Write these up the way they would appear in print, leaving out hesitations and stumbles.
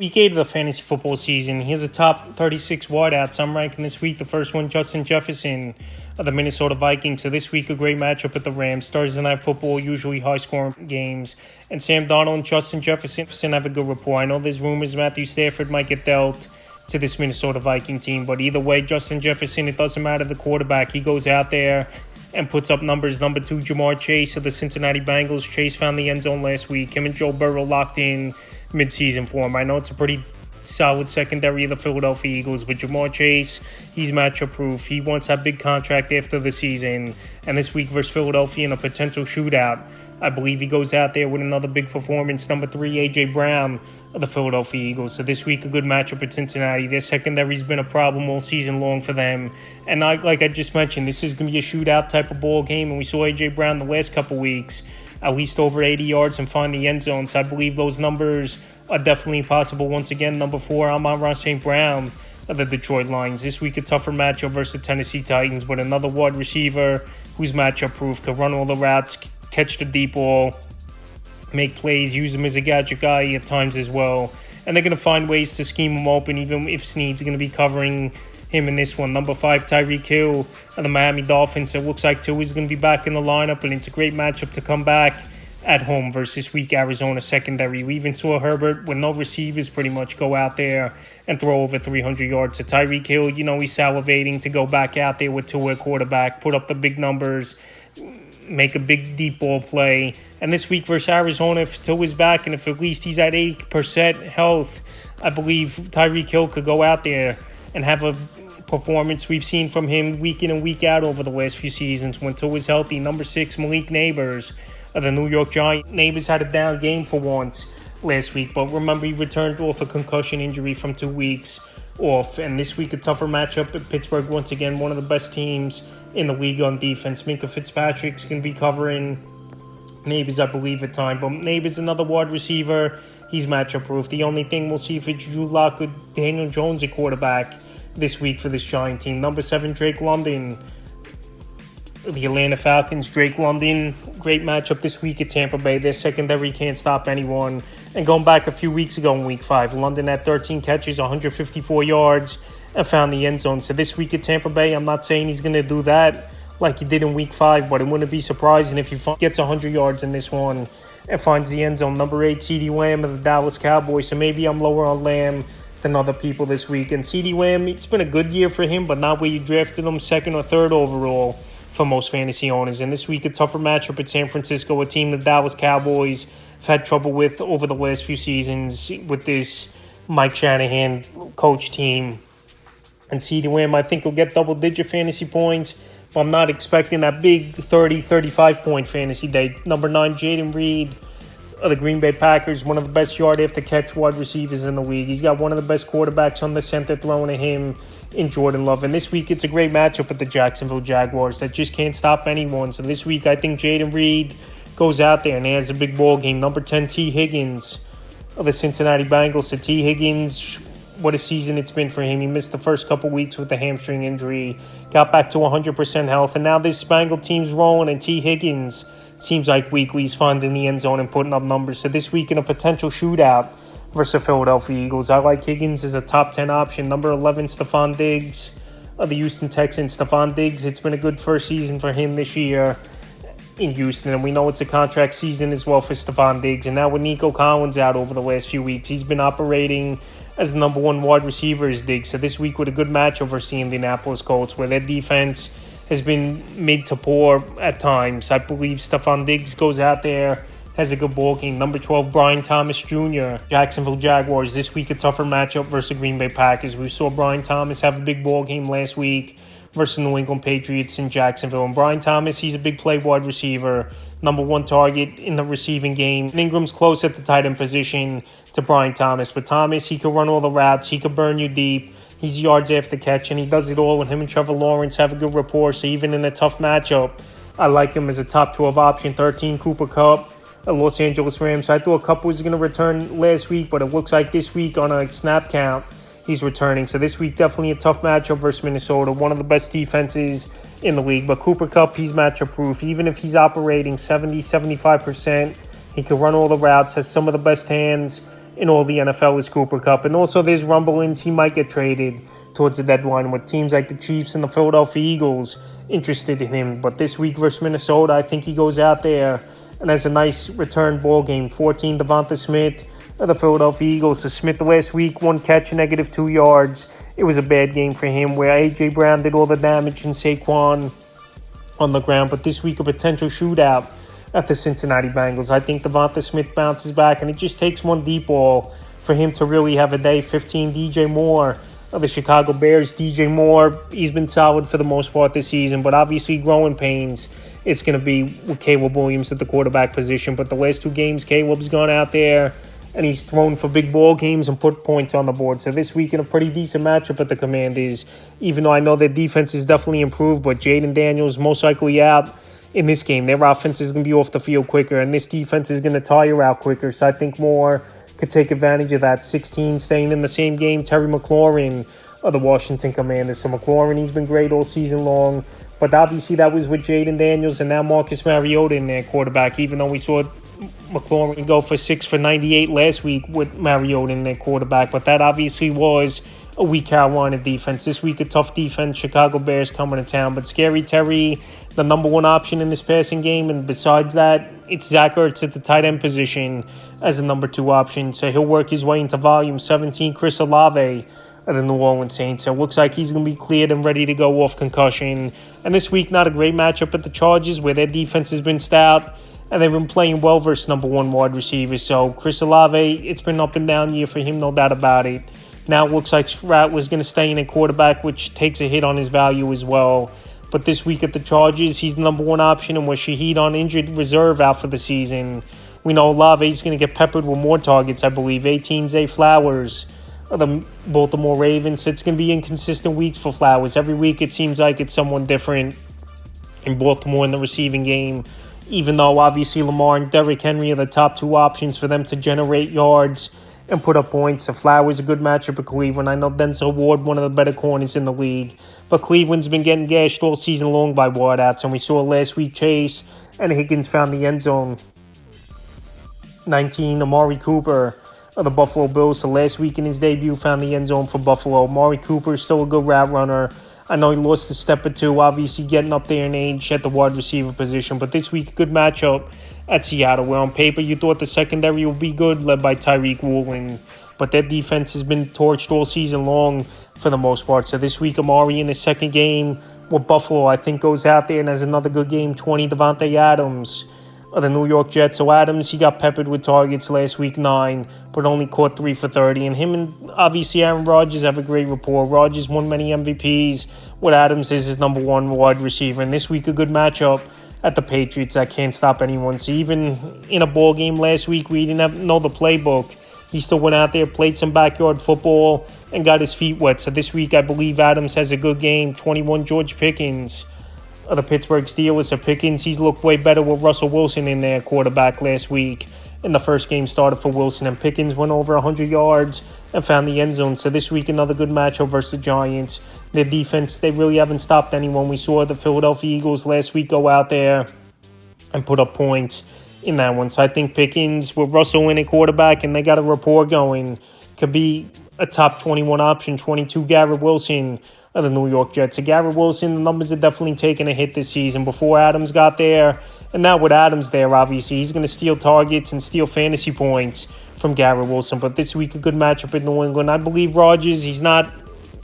Week 8 of the fantasy football season. Here's the top 36 wideouts I'm ranking this week. The first one, Justin Jefferson of the Minnesota Vikings. So this week, a great matchup at the Rams. Thursday Night Football, usually high-scoring games. And Sam Darnold and Justin Jefferson have a good rapport. I know there's rumors Matthew Stafford might get dealt to this Minnesota Viking team. But either way, Justin Jefferson, it doesn't matter the quarterback. He goes out there and puts up numbers. Number 2, Jamar Chase of the Cincinnati Bengals. Chase found the end zone last week. Him and Joe Burrow locked in mid-season form. I know it's a pretty solid secondary of the Philadelphia Eagles, but Jamar Chase, he's matchup proof. He wants that big contract after the season, and this week versus Philadelphia in a potential shootout, I believe he goes out there with another big performance. Number 3, A.J. Brown of the Philadelphia Eagles. So this week, a good matchup at Cincinnati. Their secondary's been a problem all season long for them, and like I just mentioned, this is going to be a shootout type of ball game, and we saw A.J. Brown the last couple weeks at least over 80 yards and find the end zone. So I believe those numbers are definitely possible. Once again, number 4, Amon-Ra St. Brown of the Detroit Lions. This week, a tougher matchup versus the Tennessee Titans, but another wide receiver who's matchup-proof, can run all the routes, catch the deep ball, make plays, use him as a gadget guy at times as well. And they're going to find ways to scheme him open, even if Snead's going to be covering him in this one. Number 5, Tyreek Hill of the Miami Dolphins. It looks like Tua is going to be back in the lineup, and it's a great matchup to come back at home versus this week Arizona secondary. We even saw Herbert with no receivers pretty much go out there and throw over 300 yards. So Tyreek Hill, he's salivating to go back out there with Tua quarterback, put up the big numbers, make a big deep ball play. And this week versus Arizona, if Tua's back and if at least he's at 8% health, I believe Tyreek Hill could go out there and have a performance we've seen from him week in and week out over the last few seasons when Tua was healthy. Number 6, Malik Nabers of the New York Giants. Nabers had a down game for once last week, but remember he returned off a concussion injury from 2 weeks off. And this week, a tougher matchup at Pittsburgh. Once again, one of the best teams in the league on defense. Minkah Fitzpatrick's going to be covering Nabers, I believe, at time. But Nabers, another wide receiver, he's matchup proof. The only thing we'll see if it's Drew Lock or Daniel Jones at quarterback this week for this Giant team. Number 7, Drake London, the Atlanta Falcons. Drake London, great matchup this week at Tampa Bay. Their secondary can't stop anyone. And going back a few weeks ago in Week 5, London had 13 catches, 154 yards, and found the end zone. So this week at Tampa Bay, I'm not saying he's going to do that like he did in Week 5, but it wouldn't be surprising if he gets 100 yards in this one and finds the end zone. Number 8, CeeDee Lamb of the Dallas Cowboys. So maybe I'm lower on Lamb than other people this week. And CeeDee Lamb, it's been a good year for him, but not where you drafted him 2nd or 3rd overall for most fantasy owners. And this week, a tougher matchup at San Francisco, a team the Dallas Cowboys have had trouble with over the last few seasons with this Mike Shanahan coach team. And CeeDee Lamb, I think, will get double-digit fantasy points, but I'm not expecting that big 30, 35-point fantasy day. Number 9, Jaden Reed of the Green Bay Packers, one of the best yard-after-catch wide receivers in the league. He's got one of the best quarterbacks on the center throwing to him in Jordan Love. And this week, it's a great matchup with the Jacksonville Jaguars that just can't stop anyone. So this week, I think Jaden Reed goes out there and he has a big ball game. Number 10, T. Higgins of the Cincinnati Bengals. So T. Higgins, what a season it's been for him. He missed the first couple weeks with the hamstring injury, got back to 100% health, and now this Bengal team's rolling, and T. Higgins seems like weekly he's finding the end zone and putting up numbers. So this week in a potential shootout versus the Philadelphia Eagles, I like Higgins as a top 10 option. Number 11, Stephon Diggs of the Houston Texans. Stephon Diggs, it's been a good first season for him this year in Houston, and we know it's a contract season as well for Stephon Diggs. And now with Nico Collins out over the last few weeks, he's been operating as the number 1 wide receiver as Diggs. So this week with a good matchup versus the Indianapolis Colts, where their defense has been mid to poor at times. I believe Stephon Diggs goes out there, has a good ball game. Number 12, Brian Thomas Jr., Jacksonville Jaguars. This week, a tougher matchup versus the Green Bay Packers. We saw Brian Thomas have a big ball game last week versus New England Patriots in Jacksonville. And Brian Thomas, he's a big play wide receiver, number 1 target in the receiving game. Ingram's close at the tight end position to Brian Thomas, but Thomas, he can run all the routes, he can burn you deep. He's yards after catch, and he does it all when him and Trevor Lawrence have a good rapport. So even in a tough matchup, I like him as a top 12 option. 13, Cooper Kupp, Los Angeles Rams. I thought Kupp was going to return last week, but it looks like this week on a snap count, he's returning. So this week, definitely a tough matchup versus Minnesota, one of the best defenses in the league. But Cooper Kupp, he's matchup proof. Even if he's operating 70, 75%, he can run all the routes, has some of the best hands in all the NFL is Cooper Kupp. And also there's rumblings he might get traded towards the deadline with teams like the Chiefs and the Philadelphia Eagles interested in him. But this week versus Minnesota, I think he goes out there and has a nice return ball game. 14, Devonta Smith of the Philadelphia Eagles. So Smith last week, 1 catch, -2 yards. It was a bad game for him where A.J. Brown did all the damage and Saquon on the ground. But this week, a potential shootout at the Cincinnati Bengals. I think Devonta Smith bounces back, and it just takes one deep ball for him to really have a day. 15, DJ Moore of the Chicago Bears. DJ Moore, he's been solid for the most part this season, but obviously growing pains. It's going to be with Caleb Williams at the quarterback position. But the last 2 games, Caleb's gone out there and he's thrown for big ball games and put points on the board. So this week in a pretty decent matchup at the Commanders, even though I know their defense is definitely improved, but Jaden Daniels most likely out in this game. Their offense is going to be off the field quicker, and this defense is going to tire out quicker. So I think Moore could take advantage of that. 16, staying in the same game, Terry McLaurin of the Washington Commanders. So McLaurin, he's been great all season long, but obviously that was with Jaden Daniels and now Marcus Mariota in their quarterback, even though we saw McLaurin go for 6 for 98 last week with Mariota in their quarterback. But that obviously was a weak Carolina defense. This week, a tough defense. Chicago Bears coming to town. But Scary Terry, the number 1 option in this passing game. And besides that, it's Zach Ertz at the tight end position as the number 2 option. So he'll work his way into volume. 17, Chris Olave of the New Orleans Saints. So it looks like he's going to be cleared and ready to go off concussion. And this week, not a great matchup at the Chargers where their defense has been stout. And they've been playing well versus number 1 wide receivers. So Chris Olave, it's been up and down year for him, no doubt about it. Now it looks like Stroud was going to stay in at quarterback, which takes a hit on his value as well. But this week at the Chargers, he's the number 1 option, and with Shaheed on injured reserve out for the season, we know Olave is going to get peppered with more targets, I believe. 18, Zay Flowers of the Baltimore Ravens. It's going to be inconsistent weeks for Flowers. Every week it seems like it's someone different in Baltimore in the receiving game, even though obviously Lamar and Derrick Henry are the top 2 options for them to generate yards and put up points. So Flowers a good matchup at Cleveland. I know Denzel Ward, one of the better corners in the league, but Cleveland's been getting gashed all season long by wideouts, and we saw last week Chase and Higgins found the end zone. 19, Amari Cooper of the Buffalo Bills. So last week in his debut found the end zone for Buffalo. Amari Cooper is still a good route runner. I know he lost a step or 2, obviously getting up there in age at the wide receiver position. But this week, a good matchup at Seattle, where on paper you thought the secondary would be good, led by Tyreek Woolen. But their defense has been torched all season long for the most part. So this week, Amari in his second game with Buffalo, I think goes out there and has another good game. 20, Davante Adams of the New York Jets. So Adams, he got peppered with targets last week, 9, but only caught 3 for 30. And him and obviously Aaron Rodgers have a great rapport. Rodgers won many MVPs with Adams as his number 1 wide receiver. And this week, a good matchup at the Patriots that can't stop anyone. So even in a ball game last week, we didn't know the playbook. He still went out there, played some backyard football, and got his feet wet. So this week, I believe Adams has a good game. 21, George Pickens of the Pittsburgh Steelers. So Pickens, he's looked way better with Russell Wilson in their quarterback last week. In the first game started for Wilson, and Pickens went over 100 yards and found the end zone. So this week, another good matchup versus the Giants. Their defense, they really haven't stopped anyone. We saw the Philadelphia Eagles last week go out there and put up points in that one. So I think Pickens, with Russell in a quarterback and they got a rapport going, could be a top 21 option. 22, Garrett Wilson of the New York Jets. So Garrett Wilson, the numbers are definitely taking a hit this season. Before Adams got there, and now with Adams there, obviously, he's going to steal targets and steal fantasy points from Garrett Wilson. But this week, a good matchup in New England. I believe Rodgers, he's not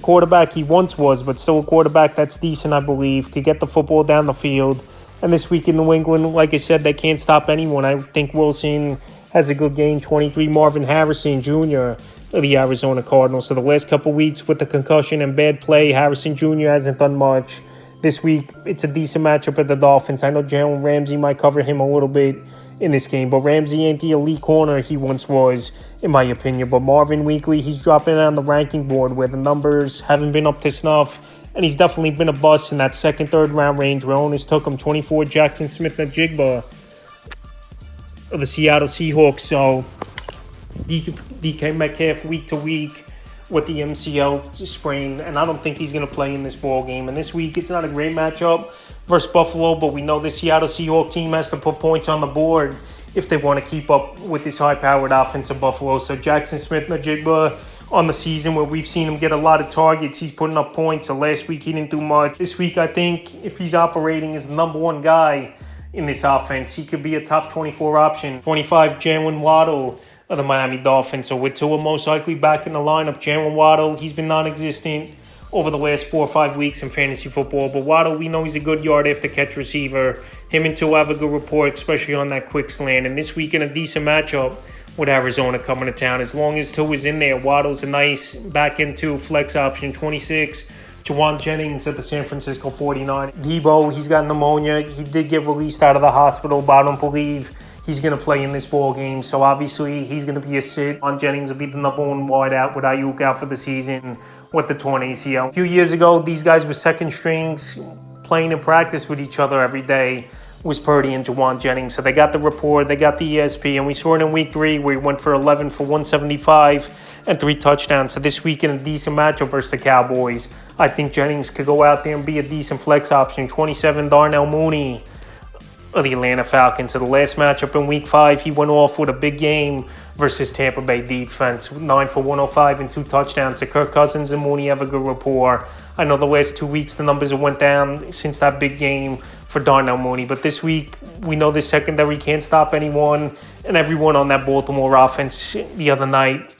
quarterback he once was, but still a quarterback that's decent, I believe. Could get the football down the field. And this week in New England, like I said, they can't stop anyone. I think Wilson has a good game. 23, Marvin Harrison Jr. of the Arizona Cardinals. So the last couple weeks with the concussion and bad play, Harrison Jr. hasn't done much. This week, it's a decent matchup at the Dolphins. I know Jalen Ramsey might cover him a little bit in this game, but Ramsey ain't the elite corner he once was, in my opinion. But Marvin Weekly, he's dropping on the ranking board where the numbers haven't been up to snuff, and he's definitely been a bust in that second, third round range where owners took him. 24, Jackson Smith-Njigba of the Seattle Seahawks. So DK Metcalf week to week with the MCL sprain, and I don't think he's going to play in this ball game. And this week, it's not a great matchup versus Buffalo, but we know the Seattle Seahawks team has to put points on the board if they want to keep up with this high-powered offense of Buffalo. So Jackson Smith-Njigba on the season where we've seen him get a lot of targets, he's putting up points. So last week he didn't do much. This week I think if he's operating as the number one guy in this offense, he could be a top 24 option. 25, Jalen Waddle of the Miami Dolphins. So with Tua most likely back in the lineup, Jalen Waddle, he's been non-existent over the last 4 or 5 weeks in fantasy football. But Waddle, we know he's a good yard after catch receiver. Him and Tua have a good rapport, especially on that quick slant. And this week in a decent matchup with Arizona coming to town. As long as Tua's in there, Waddle's a nice back into flex option. 26, Jawan Jennings at the San Francisco 49. Debo, he's got pneumonia. He did get released out of the hospital, but I don't believe he's going to play in this ball game. So obviously he's going to be a sit. Jawan Jennings will be the number one wide out with Ayuk out for the season with the torn ACL. A few years ago, these guys were second strings playing in practice with each other every day. Was Purdy and Jawan Jennings. So they got the rapport, they got the ESP, and we saw it in week 3 where he went for 11 for 175 and 3 touchdowns. So this week in a decent matchup versus the Cowboys, I think Jennings could go out there and be a decent flex option. 27, Darnell Mooney of the Atlanta Falcons. So the last matchup in week 5, he went off with a big game versus Tampa Bay defense. 9 for 105 and 2 touchdowns. So Kirk Cousins and Mooney have a good rapport. I know the last 2 weeks the numbers have went down since that big game for Darnell Mooney. But this week, we know the secondary can't stop anyone, and everyone on that Baltimore offense the other night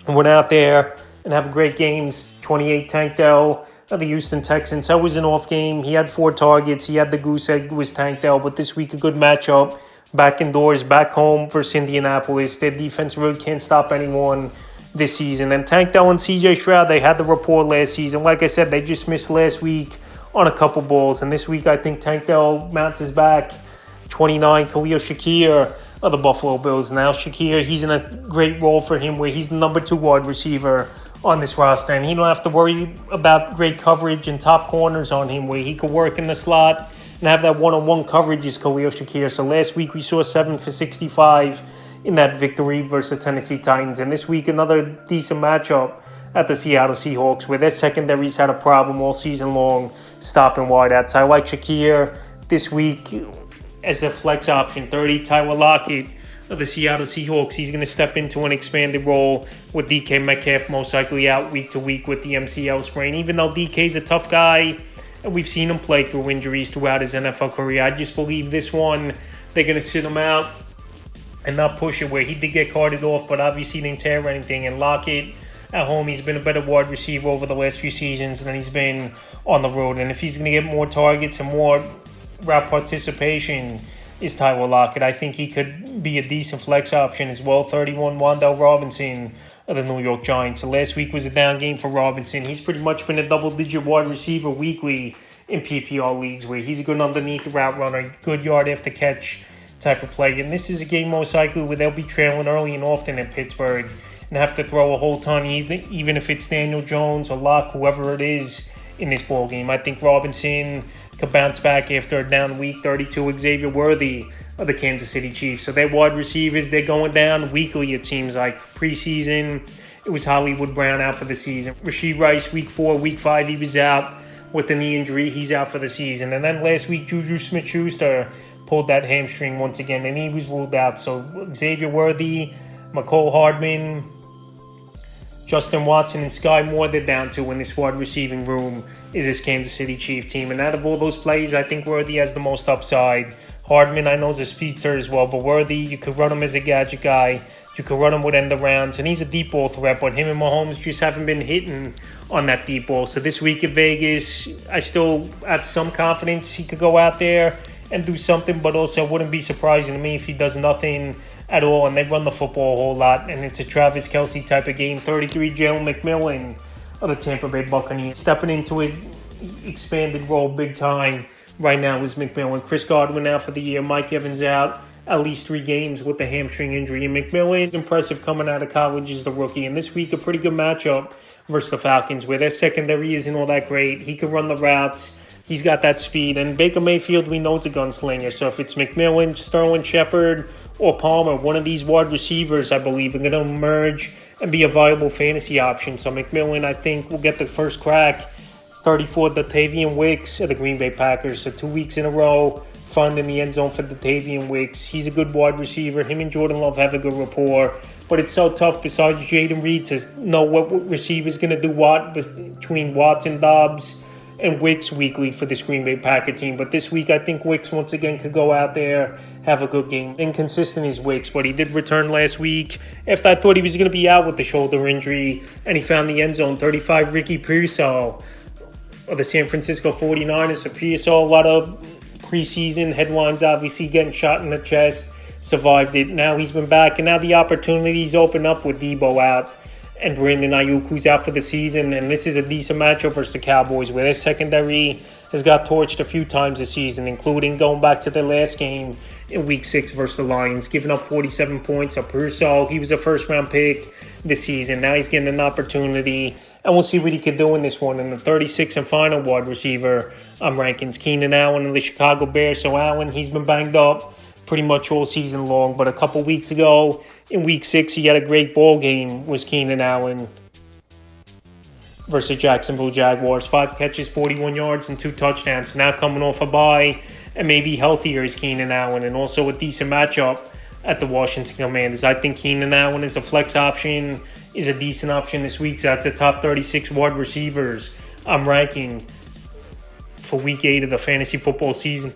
went out there and have great games. 28, Tank Dell of the Houston Texans. That was an off game. He had 4 targets. He had the goose egg, was Tank Dell. But this week, a good matchup. Back indoors, back home versus Indianapolis. Their defense really can't stop anyone this season. And Tank Dell and CJ Stroud, they had the rapport last season. Like I said, they just missed last week on a couple balls. And this week, I think Tank Dell mounts his back. 29, Khalil Shakir of the Buffalo Bills. Now Shakir, he's in a great role for him where he's the number 2 wide receiver on this roster. And he don't have to worry about great coverage and top corners on him where he could work in the slot and have that one-on-one coverage is Khalil Shakir. So last week we saw 7 for 65 in that victory versus the Tennessee Titans. And this week another decent matchup at the Seattle Seahawks where their secondary's had a problem all season long stopping wideouts. I like Shakir this week as a flex option. 30, Tyler Lockett of the Seattle Seahawks. He's going to step into an expanded role with DK Metcalf most likely out week to week with the MCL sprain. Even though DK's a tough guy, and we've seen him play through injuries throughout his NFL career, I just believe this one, they're going to sit him out and not push it where he did get carted off, but obviously didn't tear anything. And Lockett at home, he's been a better wide receiver over the last few seasons than he's been on the road. And if he's going to get more targets and more route participation, is Tyler Lockett. I think he could be a decent flex option as well. 31, Wan'Dale Robinson of the New York Giants. So last week was a down game for Robinson. He's pretty much been a double-digit wide receiver weekly in PPR leagues where he's a good underneath the route runner, good yard after catch type of play. And this is a game most likely where they'll be trailing early and often in Pittsburgh and have to throw a whole ton, even if it's Daniel Jones or Locke, whoever it is in this ball game. I think Robinson could bounce back after a down week. 32, Xavier Worthy of the Kansas City Chiefs. So their wide receivers, they're going down weekly, it seems like. Preseason, it was Hollywood Brown out for the season. Rashee Rice, week 4, week 5, he was out with the knee injury. He's out for the season. And then last week, Juju Smith-Schuster pulled that hamstring once again, and he was ruled out. So Xavier Worthy, McCole Hardman, Justin Watson, and Sky Moore, they're down to in this wide receiving room is this Kansas City Chief team. And out of all those plays, I think Worthy has the most upside. Hardman, I know, is a speedster as well, but Worthy, you could run him as a gadget guy. You could run him with end arounds, and he's a deep ball threat, but him and Mahomes just haven't been hitting on that deep ball. So this week at Vegas, I still have some confidence he could go out there and do something, but also it wouldn't be surprising to me if he does nothing at all, and they run the football a whole lot, and it's a Travis Kelce type of game. 33, Jalen McMillan of the Tampa Bay Buccaneers. Stepping into an expanded role big time right now is McMillan. Chris Godwin out for the year. Mike Evans out at least 3 games with the hamstring injury. And McMillan, impressive coming out of college as the rookie. And this week, a pretty good matchup versus the Falcons, where their secondary isn't all that great. He can run the routes. He's got that speed. And Baker Mayfield, we know, is a gunslinger. So if it's McMillan, Sterling Shepard, or Palmer, one of these wide receivers, I believe, are going to emerge and be a viable fantasy option. So McMillan, I think, will get the first crack. 34, Dotavian Wicks of the Green Bay Packers. So 2 weeks in a row, finding the end zone for Dontayvion Wicks. He's a good wide receiver. Him and Jordan Love have a good rapport. But it's so tough besides Jaden Reed to know what receiver's going to do what between Watson, Dobbs, and Wicks weekly for this Green Bay Packer team. But this week, I think Wicks once again could go out there, have a good game. Inconsistent is Wicks, but he did return last week after I thought he was going to be out with the shoulder injury, and he found the end zone. 35, Ricky Pearsall of the San Francisco 49ers. So Pearsall, a lot of preseason headlines, obviously getting shot in the chest, survived it. Now he's been back, and now the opportunities open up with Debo out and Brandon Ayuk, who's out for the season. And this is a decent matchup versus the Cowboys, where their secondary has got torched a few times this season, including going back to their last game in Week 6 versus the Lions, giving up 47 points. So Pearsall, he was a first-round pick this season. Now he's getting an opportunity, and we'll see what he could do in this one. And the 36th and final wide receiver I'm ranking Keenan Allen of the Chicago Bears. So Allen, he's been banged up pretty much all season long, but a couple weeks ago in Week 6, he had a great ball game, was Keenan Allen versus Jacksonville Jaguars. 5 catches, 41 yards, and 2 touchdowns. Now coming off a bye and maybe healthier is Keenan Allen, and also a decent matchup at the Washington Commanders. I think Keenan Allen is a flex option, is a decent option this week. So that's the top 36 wide receivers I'm ranking for Week 8 of the fantasy football season.